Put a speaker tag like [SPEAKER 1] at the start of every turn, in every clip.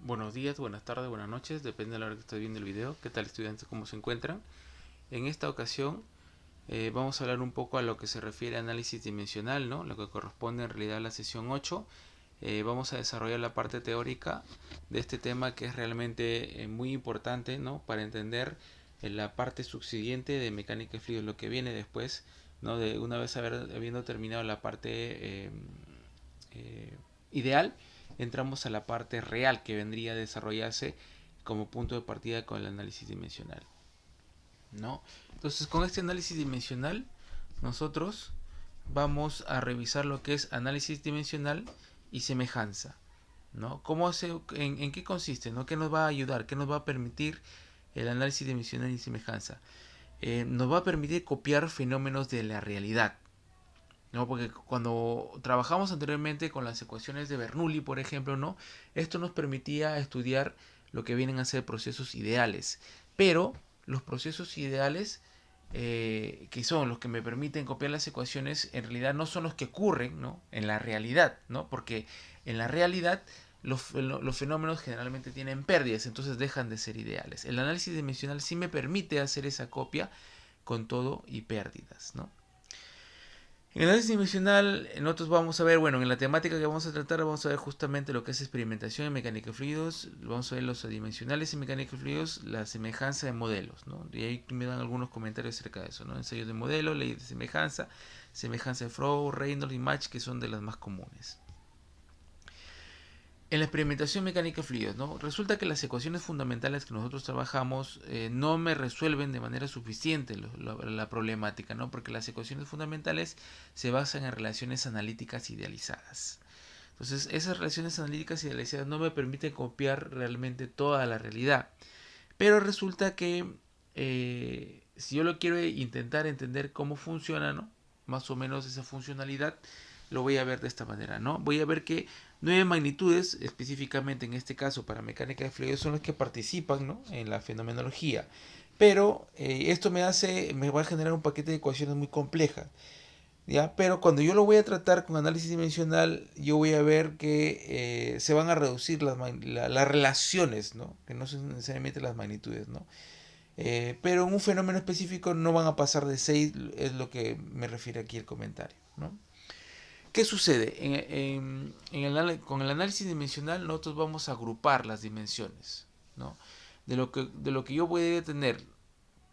[SPEAKER 1] Buenos días, buenas tardes, buenas noches, depende de la hora que estés viendo el video. ¿Qué tal, estudiantes? ¿Cómo se encuentran? En esta ocasión vamos a hablar un poco a lo que se refiere a análisis dimensional, ¿no? Lo que corresponde en realidad a la sesión 8. Vamos a desarrollar la parte teórica de este tema que es realmente muy importante, ¿no? Para entender la parte subsiguiente de mecánica de fluidos, lo que viene después, ¿no? De una vez habiendo terminado la parte ideal, entramos a la parte real que vendría a desarrollarse como punto de partida con el análisis dimensional, ¿no? Entonces, con este análisis dimensional, nosotros vamos a revisar lo que es análisis dimensional y semejanza, ¿no? ¿En qué consiste? ¿No? ¿Qué nos va a ayudar? ¿Qué nos va a permitir el análisis dimensional y semejanza? Nos va a permitir copiar fenómenos de la realidad, ¿no? Porque cuando trabajamos anteriormente con las ecuaciones de Bernoulli, por ejemplo, ¿no? Esto nos permitía estudiar lo que vienen a ser procesos ideales. Pero los procesos ideales, que son los que me permiten copiar las ecuaciones, en realidad no son los que ocurren, ¿no? En la realidad, ¿no? Porque en la realidad los fenómenos generalmente tienen pérdidas, entonces dejan de ser ideales. El análisis dimensional sí me permite hacer esa copia con todo y pérdidas, ¿no? En el análisis dimensional, nosotros vamos a ver, bueno, en la temática que vamos a tratar, vamos a ver justamente lo que es experimentación en mecánica de fluidos, vamos a ver los adimensionales en mecánica de fluidos, la semejanza de modelos, ¿no? Y ahí me dan algunos comentarios acerca de eso, ¿no? Ensayos de modelo, ley de semejanza, semejanza de Froh, Reynolds y Match, que son de las más comunes. En la experimentación mecánica de fluidos, ¿no? Resulta que las ecuaciones fundamentales que nosotros trabajamos no me resuelven de manera suficiente la problemática, ¿no? Porque las ecuaciones fundamentales se basan en relaciones analíticas idealizadas. Entonces, esas relaciones analíticas idealizadas no me permiten copiar realmente toda la realidad. Pero resulta que si yo lo quiero intentar entender cómo funciona, ¿no? Más o menos esa funcionalidad, lo voy a ver de esta manera, ¿no? Voy a ver que 9 magnitudes, específicamente en este caso para mecánica de fluidos, son las que participan, ¿no? En la fenomenología. Pero esto me va a generar un paquete de ecuaciones muy complejas, ¿ya? Pero cuando yo lo voy a tratar con análisis dimensional, yo voy a ver que se van a reducir las relaciones, ¿no? Que no son necesariamente las magnitudes, ¿no? Pero en un fenómeno específico no van a pasar de 6, es lo que me refiere aquí el comentario, ¿no? ¿Qué sucede? Con el análisis dimensional nosotros vamos a agrupar las dimensiones, ¿no? De lo que yo voy a tener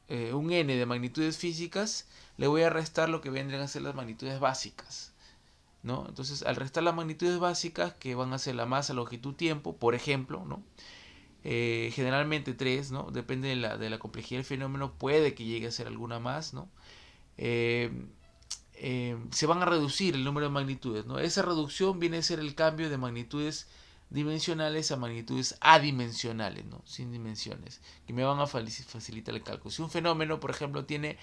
[SPEAKER 1] un n de magnitudes físicas, le voy a restar lo que vendrían a ser las magnitudes básicas, ¿no? Entonces, al restar las magnitudes básicas, que van a ser la masa, longitud, tiempo, por ejemplo, ¿no? Generalmente 3, ¿no? Depende de la complejidad del fenómeno, puede que llegue a ser alguna más, ¿no? Eh, Se van a reducir el número de magnitudes, ¿no? Esa reducción viene a ser el cambio de magnitudes dimensionales a magnitudes adimensionales, ¿no? Sin dimensiones, que me van a facilitar el cálculo. Si un fenómeno, por ejemplo, tiene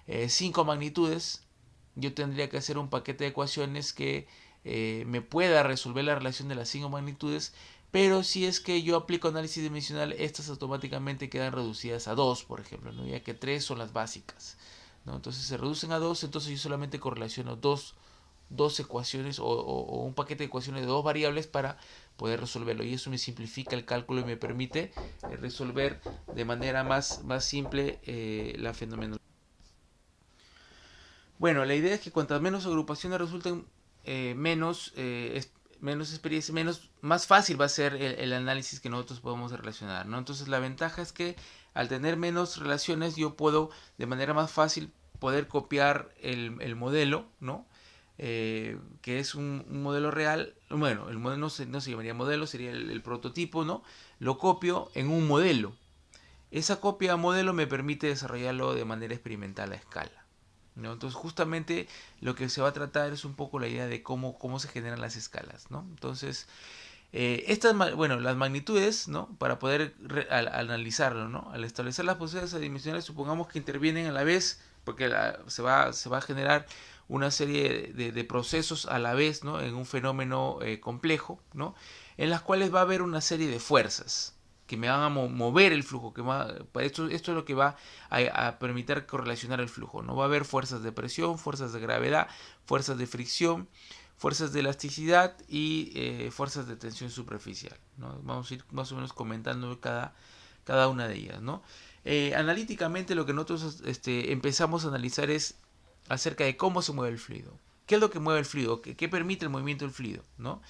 [SPEAKER 1] 5 magnitudes, yo tendría que hacer un paquete de ecuaciones que me pueda resolver la relación de las 5 magnitudes, pero si es que yo aplico análisis dimensional, estas automáticamente quedan reducidas a 2, por ejemplo, ¿no? Ya que 3 son las básicas, ¿no? Entonces se reducen a 2, entonces yo solamente correlaciono dos ecuaciones o un paquete de ecuaciones de dos variables para poder resolverlo, y eso me simplifica el cálculo y me permite resolver de manera más simple la fenomenología. Bueno, la idea es que cuantas menos agrupaciones resulten, menos experiencia, más fácil va a ser el análisis que nosotros podemos relacionar, ¿no? Entonces la ventaja es que al tener menos relaciones yo puedo de manera más fácil poder copiar el modelo, ¿no? Que es un modelo real. Bueno, el modelo no se llamaría modelo, sería el prototipo, ¿no? Lo copio en un modelo. Esa copia a modelo me permite desarrollarlo de manera experimental a escala, ¿no? Entonces justamente lo que se va a tratar es un poco la idea de cómo se generan las escalas, ¿no? Entonces, las magnitudes, ¿no? Para poder analizarlo, ¿no? Al establecer las posiciones adimensionales, supongamos que intervienen a la vez, porque se va a generar una serie de procesos a la vez, ¿no? En un fenómeno complejo, ¿no? En las cuales va a haber una serie de fuerzas que me van a mover el flujo, esto es lo que va a permitir correlacionar el flujo, ¿no? Va a haber fuerzas de presión, fuerzas de gravedad, fuerzas de fricción, fuerzas de elasticidad y fuerzas de tensión superficial, ¿no? Vamos a ir más o menos comentando cada una de ellas, ¿no? Analíticamente lo que nosotros empezamos a analizar es acerca de cómo se mueve el fluido. ¿Qué es lo que mueve el fluido? ¿Qué permite el movimiento del fluido? ¿No?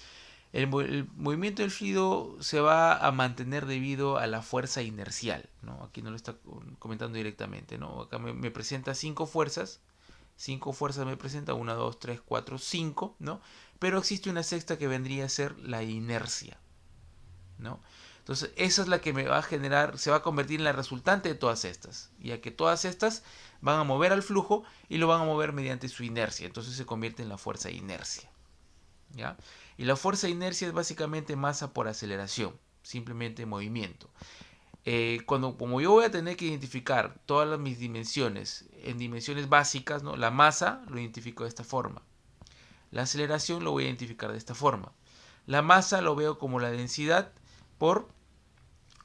[SPEAKER 1] El movimiento del fluido se va a mantener debido a la fuerza inercial, ¿no? Aquí no lo está comentando directamente, ¿no? Acá me presenta cinco fuerzas me presenta, 1, 2, 3, 4, 5, ¿no? Pero existe una sexta que vendría a ser la inercia, ¿no? Entonces, esa es la que me va a generar, se va a convertir en la resultante de todas estas, ya que todas estas van a mover al flujo y lo van a mover mediante su inercia, entonces se convierte en la fuerza inercia, ¿ya? Y la fuerza inercia es básicamente masa por aceleración, simplemente movimiento. Como yo voy a tener que identificar todas mis dimensiones en dimensiones básicas, ¿no? La masa lo identifico de esta forma. La aceleración lo voy a identificar de esta forma. La masa lo veo como la densidad por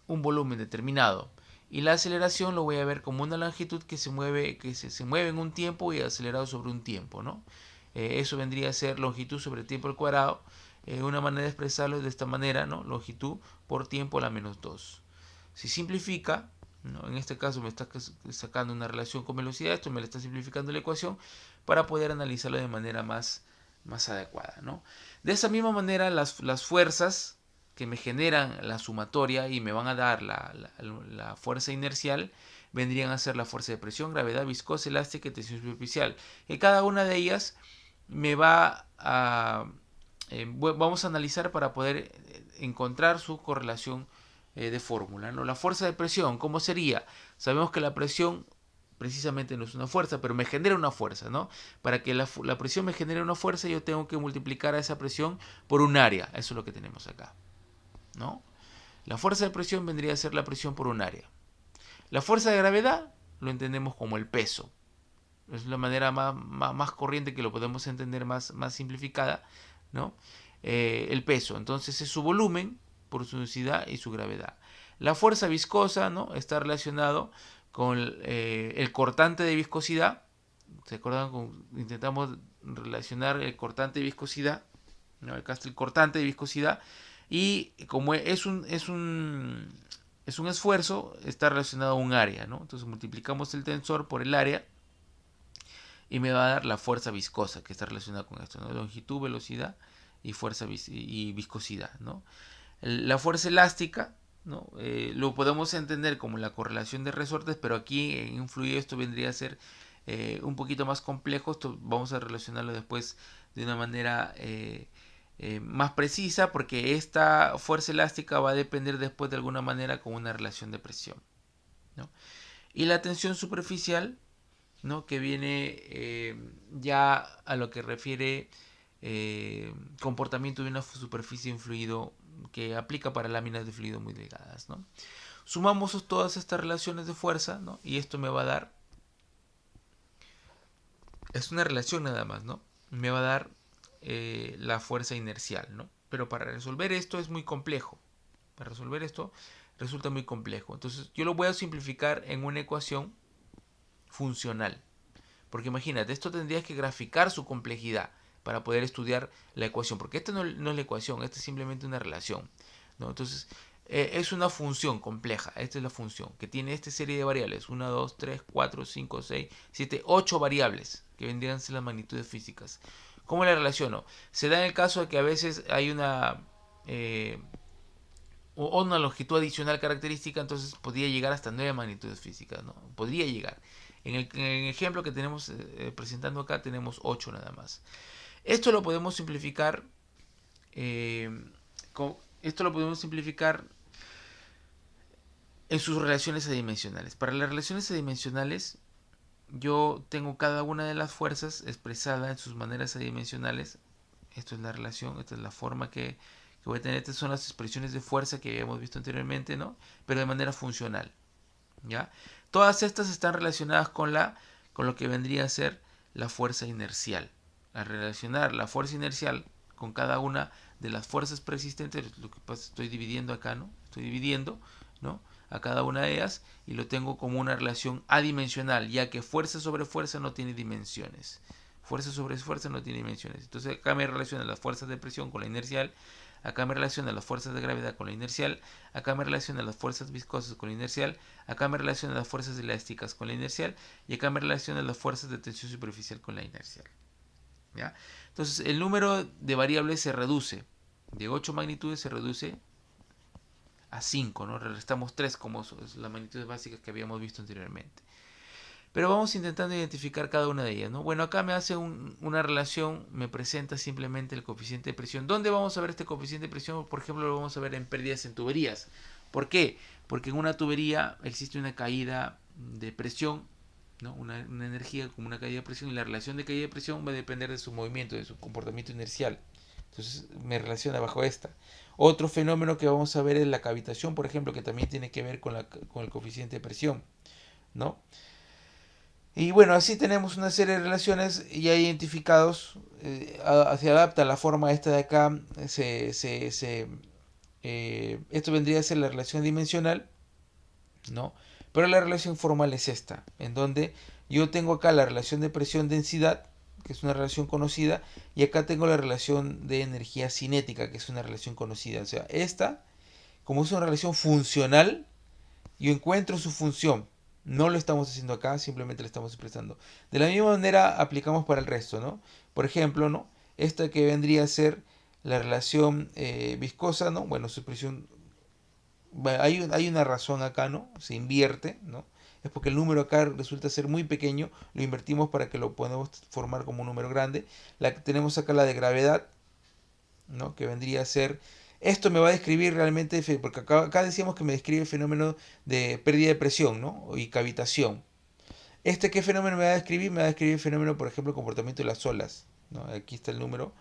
[SPEAKER 1] un volumen determinado. Y la aceleración lo voy a ver como una longitud que se mueve, se mueve en un tiempo y acelerado sobre un tiempo, ¿no? Eso vendría a ser longitud sobre tiempo al cuadrado. Una manera de expresarlo es de esta manera, ¿no? Longitud por tiempo a la menos 2. Si simplifica, ¿no? En este caso me está sacando una relación con velocidad, esto me le está simplificando la ecuación para poder analizarlo de manera más adecuada, ¿no? De esa misma manera las fuerzas que me generan la sumatoria y me van a dar la fuerza inercial vendrían a ser la fuerza de presión, gravedad, viscosa, elástica y tensión superficial. Y cada una de ellas me va a... vamos a analizar para poder encontrar su correlación de fórmula, ¿no? La fuerza de presión, ¿cómo sería? Sabemos que la presión precisamente no es una fuerza, pero me genera una fuerza, ¿no? Para que la presión me genere una fuerza, yo tengo que multiplicar a esa presión por un área. Eso es lo que tenemos acá, ¿no? La fuerza de presión vendría a ser la presión por un área. La fuerza de gravedad lo entendemos como el peso. Es la manera más corriente que lo podemos entender más simplificada, ¿no? El peso, entonces es su volumen por su densidad y su gravedad. La fuerza viscosa, ¿no? Está relacionado con el cortante de viscosidad. ¿Se acuerdan? Intentamos relacionar el cortante de viscosidad, ¿no? Acá está el cortante de viscosidad y como es un esfuerzo, está relacionado a un área, ¿no? Entonces multiplicamos el tensor por el área y me va a dar la fuerza viscosa que está relacionada con esto, ¿no? Longitud, velocidad y fuerza y viscosidad, ¿no? La fuerza elástica, ¿no? Lo podemos entender como la correlación de resortes, pero aquí en un fluido esto vendría a ser un poquito más complejo. Esto vamos a relacionarlo después de una manera más precisa, porque esta fuerza elástica va a depender después de alguna manera con una relación de presión, ¿no? Y la tensión superficial, ¿no? Que viene ya a lo que refiere comportamiento de una superficie en fluido que aplica para láminas de fluido muy delgadas, ¿no? Sumamos todas estas relaciones de fuerza, ¿no? Y esto me va a dar, es una relación nada más, ¿no? Me va a dar la fuerza inercial, ¿no? Pero para resolver esto es muy complejo. Para resolver esto resulta muy complejo. Entonces yo lo voy a simplificar en una ecuación funcional. Porque imagínate, esto tendrías que graficar su complejidad para poder estudiar la ecuación. Porque esta no es la ecuación, esta es simplemente una relación, ¿no? Entonces, es una función compleja. Esta es la función que tiene esta serie de variables. 1, 2, 3, 4, 5, 6, 7, 8 variables que vendrían a ser las magnitudes físicas. ¿Cómo la relaciono? Se da en el caso de que a veces hay una longitud adicional característica, entonces podría llegar hasta 9 magnitudes físicas, ¿no? Podría llegar. En el ejemplo que tenemos presentando acá tenemos 8 nada más. Esto lo podemos simplificar. eh, Esto lo podemos simplificar en sus relaciones adimensionales. Para las relaciones adimensionales, yo tengo cada una de las fuerzas expresada en sus maneras adimensionales. Esto es la relación, esta es la forma que voy a tener. Estas son las expresiones de fuerza que habíamos visto anteriormente, ¿no? Pero de manera funcional, ¿ya? Todas estas están relacionadas con lo que vendría a ser la fuerza inercial. Al relacionar la fuerza inercial con cada una de las fuerzas preexistentes, lo que pasa, estoy dividiendo acá, ¿no? Estoy dividiendo, ¿no? A cada una de ellas y lo tengo como una relación adimensional, ya que fuerza sobre fuerza no tiene dimensiones. Fuerza sobre fuerza no tiene dimensiones. Entonces acá me relaciona las fuerzas de presión con la inercial, acá me relaciona las fuerzas de gravedad con la inercial, acá me relaciona las fuerzas viscosas con la inercial, acá me relaciona las fuerzas elásticas con la inercial y acá me relaciona las fuerzas de tensión superficial con la inercial. ¿Ya? Entonces el número de variables se reduce. De 8 magnitudes se reduce a 5, ¿no? Restamos 3 como las magnitudes básicas que habíamos visto anteriormente. Pero vamos intentando identificar cada una de ellas, ¿no? Bueno, acá me hace una relación, me presenta simplemente el coeficiente de presión. ¿Dónde vamos a ver este coeficiente de presión? Por ejemplo, lo vamos a ver en pérdidas en tuberías. ¿Por qué? Porque en una tubería existe una caída de presión, ¿no? Una energía como una caída de presión, y la relación de caída de presión va a depender de su movimiento, de su comportamiento inercial. Entonces me relaciona bajo esta. Otro fenómeno que vamos a ver es la cavitación, por ejemplo, que también tiene que ver con el coeficiente de presión, ¿no? Y bueno, así tenemos una serie de relaciones ya identificados. Se adapta a la forma esta de acá. Esto vendría a ser la relación dimensional, ¿no? Pero la relación formal es esta, en donde yo tengo acá la relación de presión-densidad, que es una relación conocida, y acá tengo la relación de energía cinética, que es una relación conocida. O sea, esta, como es una relación funcional, yo encuentro su función. No lo estamos haciendo acá, simplemente le estamos expresando. De la misma manera aplicamos para el resto, ¿no? Por ejemplo, ¿no? Esta que vendría a ser la relación viscosa, ¿no? Bueno, su expresión, bueno, hay una razón acá, ¿no? Se invierte, ¿no? Es porque el número acá resulta ser muy pequeño, lo invertimos para que lo podamos formar como un número grande. Tenemos acá la de gravedad, ¿no? Que vendría a ser... Esto me va a describir realmente, porque acá decíamos que me describe el fenómeno de pérdida de presión, ¿no? Y cavitación. ¿Qué fenómeno me va a describir? Me va a describir el fenómeno, por ejemplo, el comportamiento de las olas, ¿no? Aquí está el número,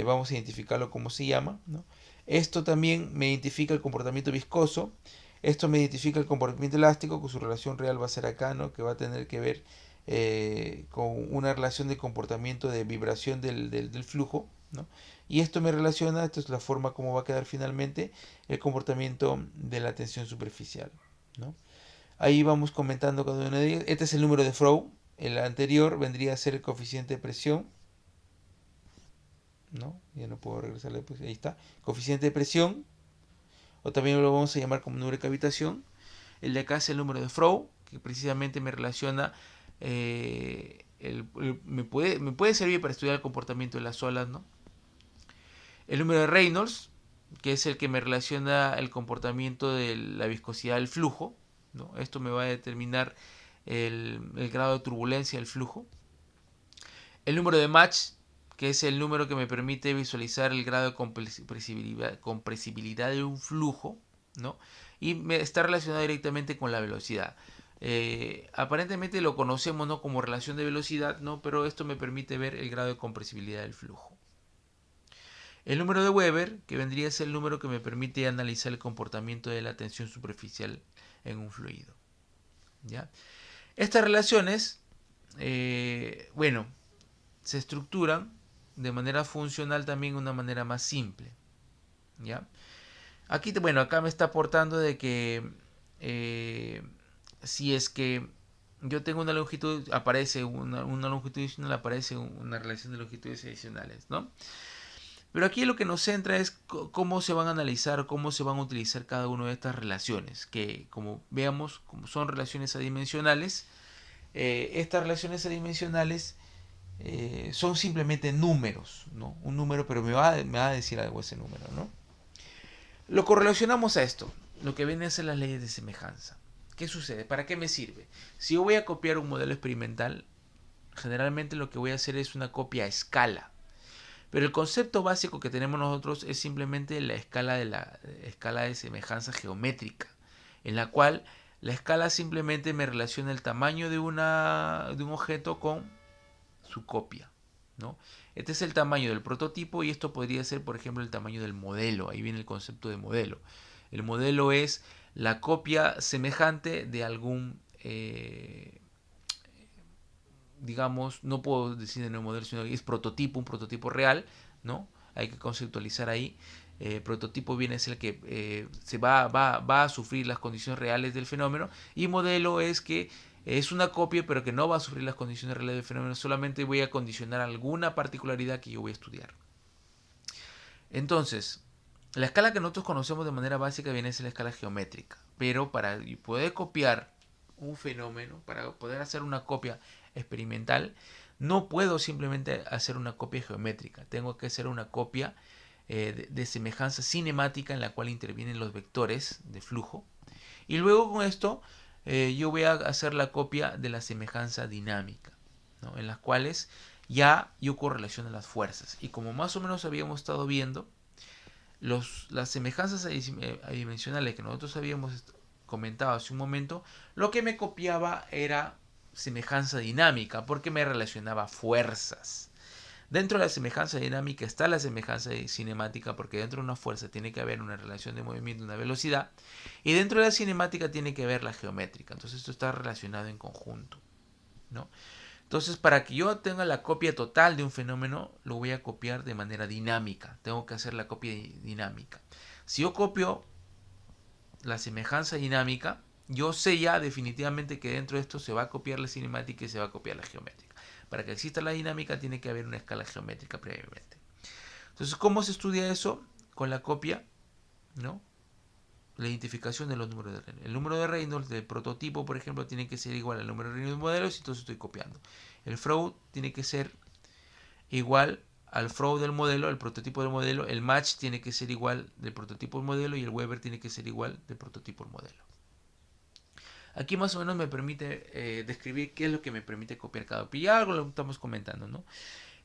[SPEAKER 1] vamos a identificarlo como se llama, ¿no? Esto también me identifica el comportamiento viscoso, esto me identifica el comportamiento elástico, con su relación real va a ser acá, ¿no? Que va a tener que ver con una relación de comportamiento de vibración del flujo, ¿no? Y esto me relaciona, esto es la forma como va a quedar finalmente el comportamiento de la tensión superficial, ¿no? Ahí vamos comentando cada una de ellas. Este es el número de Froh. El anterior vendría a ser el coeficiente de presión, ¿no? Ya no puedo regresarle, pues ahí está. Coeficiente de presión, o también lo vamos a llamar como número de cavitación. El de acá es el número de Froh, que precisamente me relaciona, me puede servir para estudiar el comportamiento de las olas, ¿no? El número de Reynolds, que es el que me relaciona el comportamiento de la viscosidad del flujo, ¿no? Esto me va a determinar el grado de turbulencia del flujo. El número de Mach, que es el número que me permite visualizar el grado de compresibilidad de un flujo, ¿no? Y está relacionado directamente con la velocidad. Aparentemente lo conocemos, ¿no?, como relación de velocidad, ¿no? Pero esto me permite ver el grado de compresibilidad del flujo. El número de Weber, que vendría a ser el número que me permite analizar el comportamiento de la tensión superficial en un fluido, ¿ya? Estas relaciones, bueno, se estructuran de manera funcional también de una manera más simple, ¿ya? Aquí, bueno, acá me está aportando de que si es que yo tengo una longitud, aparece una longitud adicional, aparece una relación de longitudes adicionales, ¿no? Pero aquí lo que nos centra es cómo se van a analizar, cómo se van a utilizar cada una de estas relaciones, que como veamos, como son relaciones adimensionales, estas relaciones adimensionales son simplemente números, ¿no? Un número, pero me va a decir algo ese número, ¿no? Lo correlacionamos a esto, lo que viene a ser las leyes de semejanza. ¿Qué sucede? ¿Para qué me sirve? Si yo voy a copiar un modelo experimental, generalmente lo que voy a hacer es una copia a escala. Pero el concepto básico que tenemos nosotros es simplemente la escala de semejanza geométrica, en la cual la escala simplemente me relaciona el tamaño de un objeto con su copia, ¿no? Este es el tamaño del prototipo y esto podría ser, por ejemplo, el tamaño del modelo. Ahí viene el concepto de modelo. El modelo es la copia semejante de algún, digamos, no puedo decir de nuevo modelo, sino que es prototipo, un prototipo real, ¿no? Hay que conceptualizar ahí. Prototipo viene a ser el que va a sufrir las condiciones reales del fenómeno, y modelo es que Es una copia, pero que no va a sufrir las condiciones reales del fenómeno, solamente voy a condicionar alguna particularidad que yo voy a estudiar. Entonces, la escala que nosotros conocemos de manera básica viene a ser la escala geométrica, pero para poder copiar un fenómeno, para poder hacer una copia experimental, no puedo simplemente hacer una copia geométrica, tengo que hacer una copia de semejanza cinemática en la cual intervienen los vectores de flujo, y luego con esto yo voy a hacer la copia de la semejanza dinámica, ¿no? En las cuales ya yo correlaciono las fuerzas. Y como más o menos habíamos estado viendo, las semejanzas adimensionales que nosotros habíamos comentado hace un momento, lo que me copiaba era semejanza dinámica, porque me relacionaba fuerzas. Dentro de la semejanza dinámica está la semejanza cinemática, porque dentro de una fuerza tiene que haber una relación de movimiento, una velocidad, y dentro de la cinemática tiene que haber la geométrica. Entonces esto está relacionado en conjunto, ¿no? Entonces, para que yo tenga la copia total de un fenómeno, lo voy a copiar de manera dinámica. Tengo que hacer la copia dinámica. Si yo copio la semejanza dinámica, yo sé ya definitivamente que dentro de esto se va a copiar la cinemática y se va a copiar la geométrica. Para que exista la dinámica tiene que haber una escala geométrica previamente. Entonces, ¿cómo se estudia eso? Con la copia, ¿no? La identificación de los números de Reynolds. El número de Reynolds del prototipo, por ejemplo, tiene que ser igual al número de Reynolds modelos, y entonces estoy copiando. El Freud tiene que ser igual al Freud del modelo, el prototipo del modelo. El match tiene que ser igual del prototipo del modelo, y el Weber tiene que ser igual del prototipo del modelo. Aquí más o menos me permite describir qué es lo que me permite copiar cada copia. Ya algo lo estamos comentando, ¿no?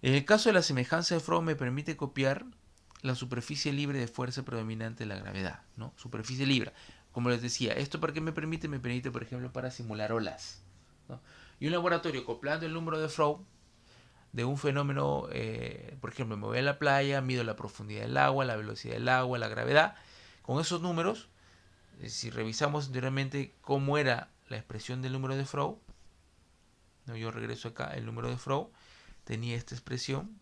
[SPEAKER 1] En el caso de la semejanza de Freud me permite copiar la superficie libre de fuerza predominante de la gravedad, ¿no? Superficie libre. Como les decía, ¿esto para qué me permite? Me permite, por ejemplo, para simular olas, ¿no? Y un laboratorio acoplando el número de Freud de un fenómeno, por ejemplo, me voy a la playa, mido la profundidad del agua, la velocidad del agua, la gravedad. Con esos números, si revisamos anteriormente cómo era la expresión del número de Freud, ¿no? Yo regreso acá, el número de Freud tenía esta expresión,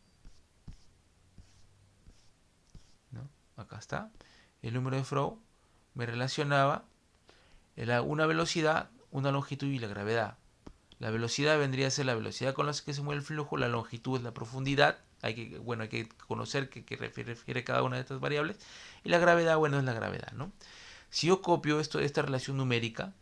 [SPEAKER 1] ¿no? Acá está. El número de Freud me relacionaba una velocidad, una longitud y la gravedad. La velocidad vendría a ser la velocidad con la que se mueve el flujo, la longitud es la profundidad, hay que conocer qué refiere cada una de estas variables, y la gravedad, bueno, es la gravedad, ¿no? Si yo copio esta relación numérica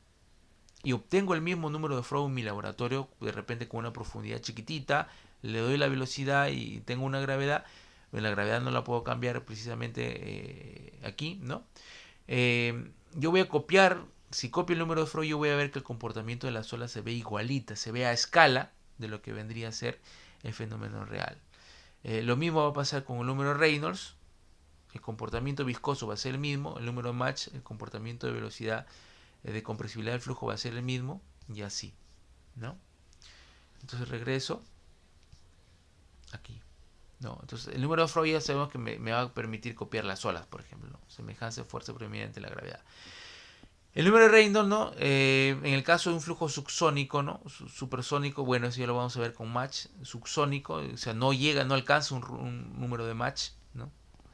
[SPEAKER 1] y obtengo el mismo número de Freud en mi laboratorio, de repente con una profundidad chiquitita, le doy la velocidad y tengo una gravedad, la gravedad no la puedo cambiar precisamente aquí, ¿no? Yo voy a copiar, si copio el número de Freud, yo voy a ver que el comportamiento de las olas se ve igualita, se ve a escala de lo que vendría a ser el fenómeno real. Lo mismo va a pasar con el número de Reynolds, el comportamiento viscoso va a ser el mismo, el número de Mach, el comportamiento de velocidad de compresibilidad del flujo va a ser el mismo, y así, ¿no? Entonces regreso aquí. No, entonces el número de Freud ya sabemos que me va a permitir copiar las olas, por ejemplo, ¿no? Semejanza de fuerza predominante de la gravedad. El número de Reynolds, ¿no? En el caso de un flujo subsónico, ¿no? Supersónico, bueno, eso ya lo vamos a ver con Mach. Subsónico, o sea, no alcanza un número de Mach, ¿no?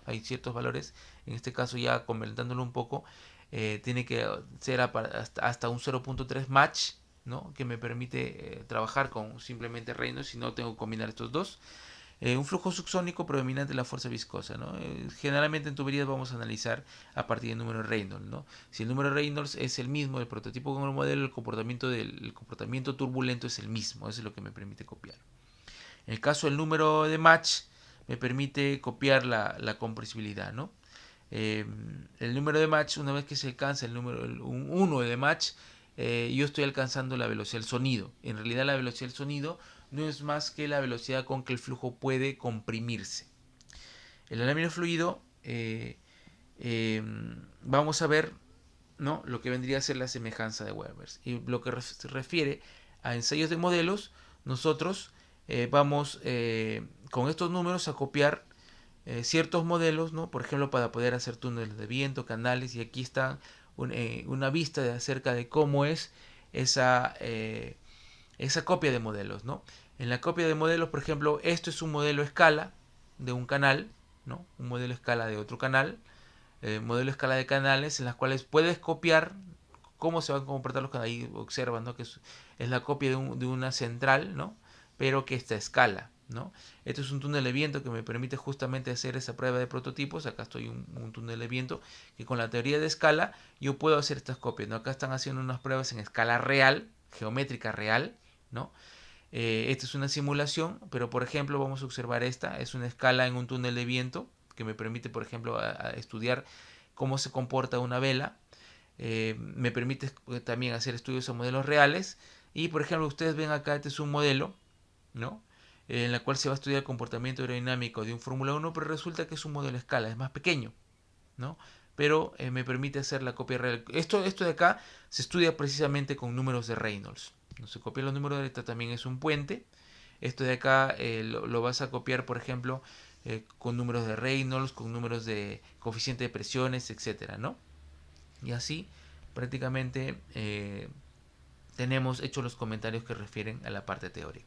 [SPEAKER 1] Hay ciertos valores. En este caso, ya comentándolo un poco, tiene que ser hasta un 0.3 Mach, ¿no? Que me permite trabajar con simplemente Reynolds, si no tengo que combinar estos dos. Un flujo subsónico predominante de la fuerza viscosa, ¿no? Generalmente en tuberías vamos a analizar a partir del número de Reynolds, ¿no? Si el número de Reynolds es el mismo del prototipo con el modelo, el comportamiento turbulento es el mismo. Eso es lo que me permite copiar. En el caso del número de Mach, me permite copiar la compresibilidad, ¿no? El número de Mach, una vez que se alcanza el 1 de Mach, yo estoy alcanzando la velocidad del sonido. En realidad la velocidad del sonido no es más que la velocidad con que el flujo puede comprimirse. En la lámina de fluido vamos a ver, ¿no? Lo que vendría a ser la semejanza de Weber. Y lo que se refiere a ensayos de modelos, nosotros vamos con estos números a copiar ciertos modelos, ¿no? Por ejemplo, para poder hacer túneles de viento, canales, y aquí está una vista acerca de cómo es esa copia de modelos, ¿no? En la copia de modelos, por ejemplo, esto es un modelo escala de un canal, ¿no? Un modelo escala de otro canal, modelo escala de canales en las cuales puedes copiar cómo se van a comportar los canales. Ahí observan, ¿no? Que es la copia de una central, ¿no? Pero que está a escala, ¿no? Este es un túnel de viento que me permite justamente hacer esa prueba de prototipos. Acá estoy un túnel de viento que con la teoría de escala yo puedo hacer estas copias, ¿no? Acá están haciendo unas pruebas en escala real, geométrica real, ¿no? Esta es una simulación, pero por ejemplo vamos a observar esta, es una escala en un túnel de viento que me permite, por ejemplo, a estudiar cómo se comporta una vela. Me permite también hacer estudios a modelos reales. Y por ejemplo, ustedes ven acá, este es un modelo, ¿no? En la cual se va a estudiar el comportamiento aerodinámico de un Fórmula 1, pero resulta que es un modelo a escala, es más pequeño, ¿no? Pero me permite hacer la copia real. Esto de acá se estudia precisamente con números de Reynolds. No se copia los números de esta, también es un puente. Esto de acá lo vas a copiar, por ejemplo, con números de Reynolds, con números de coeficiente de presiones, etcétera, ¿no? Y así prácticamente tenemos hechos los comentarios que refieren a la parte teórica.